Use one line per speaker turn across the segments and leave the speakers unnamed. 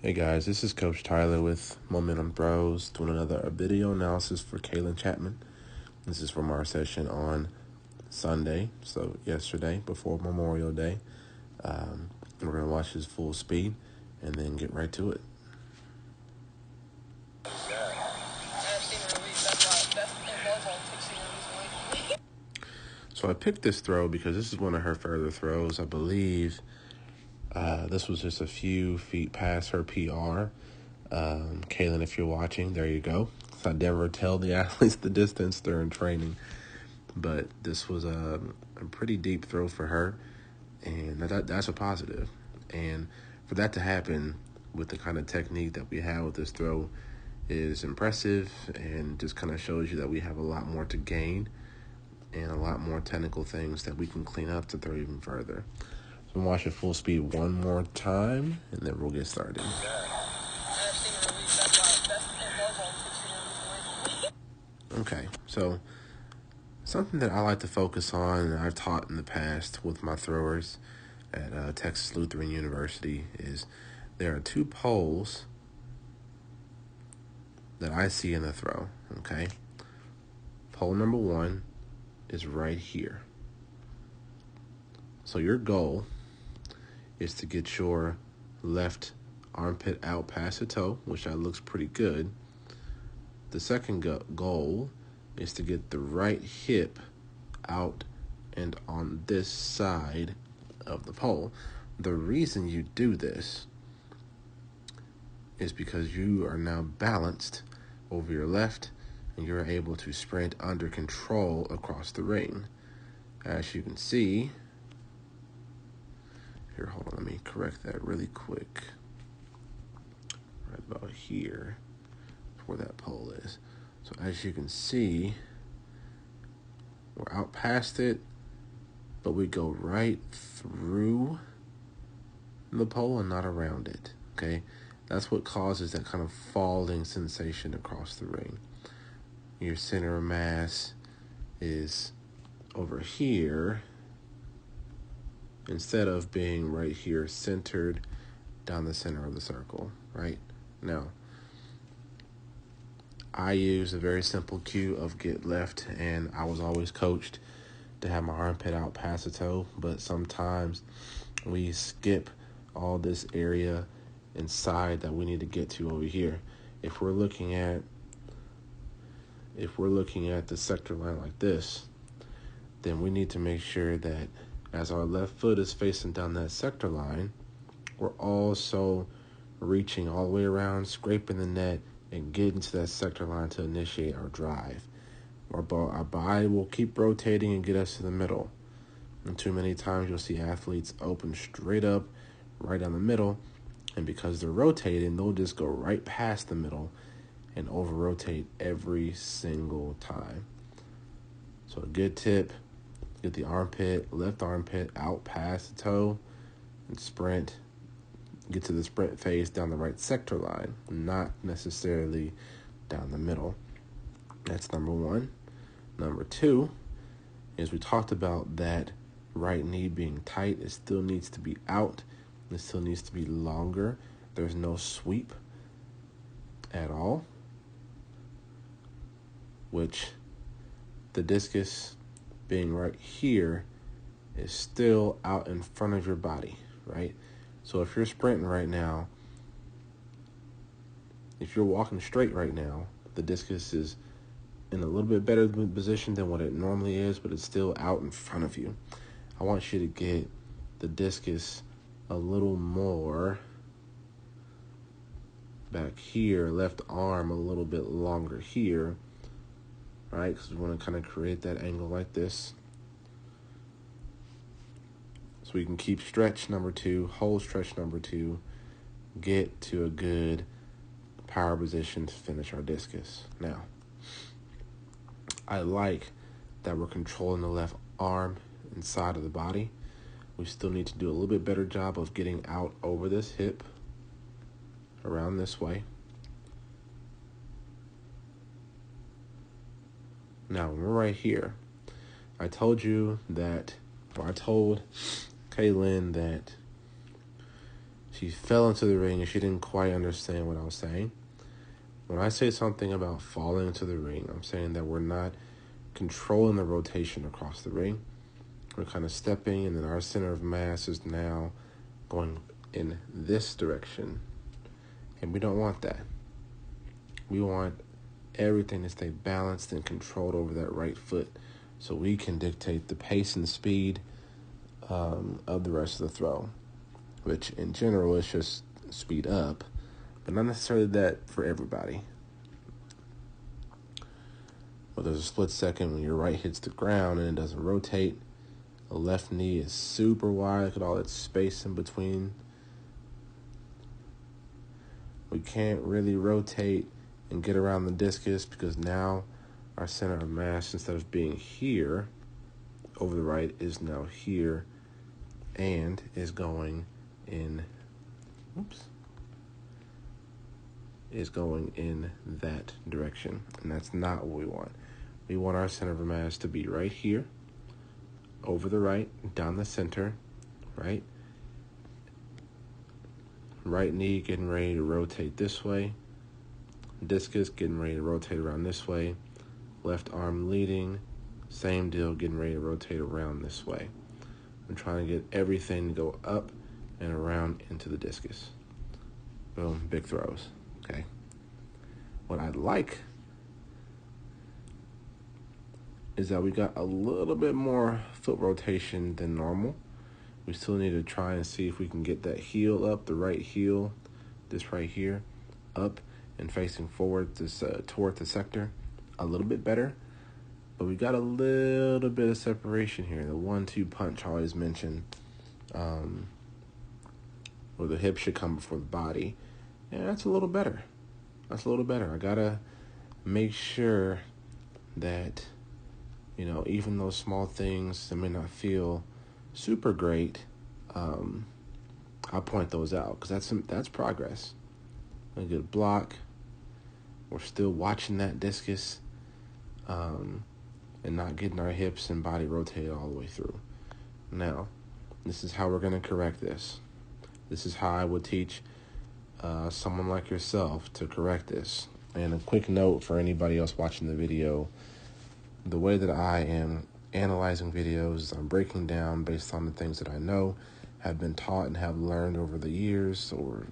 Hey guys, this is Coach Tyler with Momentum Throws doing another video analysis for Kaylynn Chapman. This is from our session on Sunday, so yesterday before Memorial Day. We're going to watch his full speed and then get right to it. So I picked this throw because this is one of her further throws. I believe this was just a few feet past her PR. Kaylynn, if you're watching, there you go. So I never tell the athletes the distance during training, but this was a pretty deep throw for her, and that's a positive. And for that to happen with the kind of technique that we have with this throw is impressive, and just kind of shows you that we have a lot more to gain and a lot more technical things that we can clean up to throw even further. So I'm watch it full speed one more time, and then we'll get started. Okay, so something that I like to focus on, and I've taught in the past with my throwers at Texas Lutheran University, is there are two poles that I see in the throw, okay? Pole number one is right here. So your goal is to get your left armpit out past the toe, which that looks pretty good. The second goal is to get the right hip out and on this side of the pole. The reason you do this is because you are now balanced over your left and you're able to sprint under control across the ring. As you can see, here, hold on, let me correct that really quick. Right about here is where that pole is. So as you can see, we're out past it, but we go right through the pole and not around it, okay? That's what causes that kind of falling sensation across the ring. Your center of mass is over here instead of being right here centered down the center of the circle, right? Now, I use a very simple cue of get left, and I was always coached to have my armpit out past the toe, but sometimes we skip all this area inside that we need to get to over here. If we're looking at the sector line like this, then we need to make sure that as our left foot is facing down that sector line, we're also reaching all the way around, scraping the net, and getting to that sector line to initiate our drive. Our body will keep rotating and get us to the middle. And too many times you'll see athletes open straight up right down the middle, and because they're rotating, they'll just go right past the middle and over-rotate every single time. So a good tip, get the left armpit out past the toe and sprint. Get to the sprint phase down the right sector line, not necessarily down the middle. That's number one. Number two is we talked about that right knee being tight. It still needs to be out. It still needs to be longer. There's no sweep at all, which the discus being right here is still out in front of your body, right? So if you're sprinting right now, if you're walking straight right now, the discus is in a little bit better position than what it normally is, but it's still out in front of you. I want you to get the discus a little more back here, left arm a little bit longer here, right? Because we want to kind of create that angle like this. So we can keep stretch number two, hold stretch number two, get to a good power position to finish our discus. Now, I like that we're controlling the left arm inside of the body. We still need to do a little bit better job of getting out over this hip, around this way. Now, when we're right here, I told Kaylynn that She fell into the ring and she didn't quite understand what I was saying. When I say something about falling into the ring, I'm saying that we're not controlling the rotation across the ring. We're kind of stepping, and then our center of mass is now going in this direction. And we don't want that. We want everything to stay balanced and controlled over that right foot so we can dictate the pace and speed of the rest of the throw, which in general is just speed up, but not necessarily that for everybody. Well, there's a split second when your right hits the ground and it doesn't rotate. The left knee is super wide. Look at all that space in between. We can't really rotate and get around the discus because now our center of mass, instead of being here over the right, is now here and is going in that direction. And that's not what we want. We want our center of mass to be right here, over the right, down the center, right? Right knee getting ready to rotate this way. Discus getting ready to rotate around this way. Left arm leading. Same deal, getting ready to rotate around this way. I'm trying to get everything to go up and around into the discus. Boom, big throws, okay? What I'd like is that we got a little bit more foot rotation than normal. We still need to try and see if we can get that heel up, the right heel, this right here, up and facing forward this toward the sector a little bit better. But we got a little bit of separation here. The 1-2 punch I always mentioned, where the hip should come before the body. And that's a little better. I gotta make sure that, even those small things that may not feel super great, I'll point those out because that's progress. A good block. We're still watching that discus, and not getting our hips and body rotated all the way through. Now, this is how we're going to correct this. This is how I would teach someone like yourself to correct this. And a quick note for anybody else watching the video, the way that I am analyzing videos, I'm breaking down based on the things that I know, have been taught and have learned over the years, or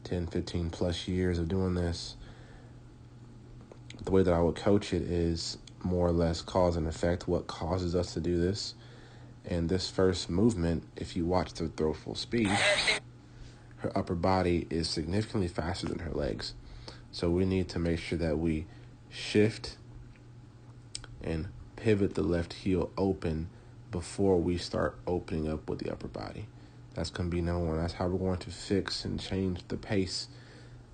10, 15 plus years of doing this. The way that I would coach it is more or less cause and effect, what causes us to do this. And this first movement, if you watch the throw full speed, her upper body is significantly faster than her legs. So we need to make sure that we shift and pivot the left heel open before we start opening up with the upper body. That's going to be number one. That's how we're going to fix and change the pace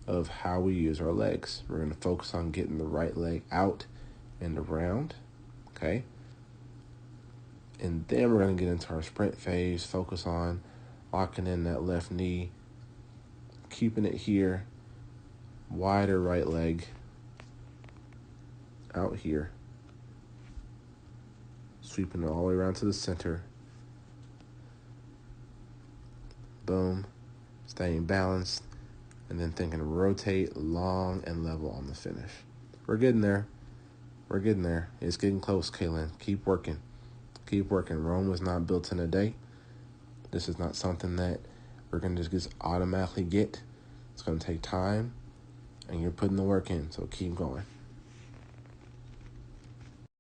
of how we use our legs. We're going to focus on getting the right leg out and around, okay? And then we're going to get into our sprint phase, focus on locking in that left knee, keeping it here, wider right leg out here, sweeping it all the way around to the center. Boom, staying balanced, and then thinking rotate long and level on the finish. We're getting there. It's getting close, Kaylynn. Keep working. Rome was not built in a day. This is not something that we're going to just automatically get. It's going to take time, and you're putting the work in, so keep going.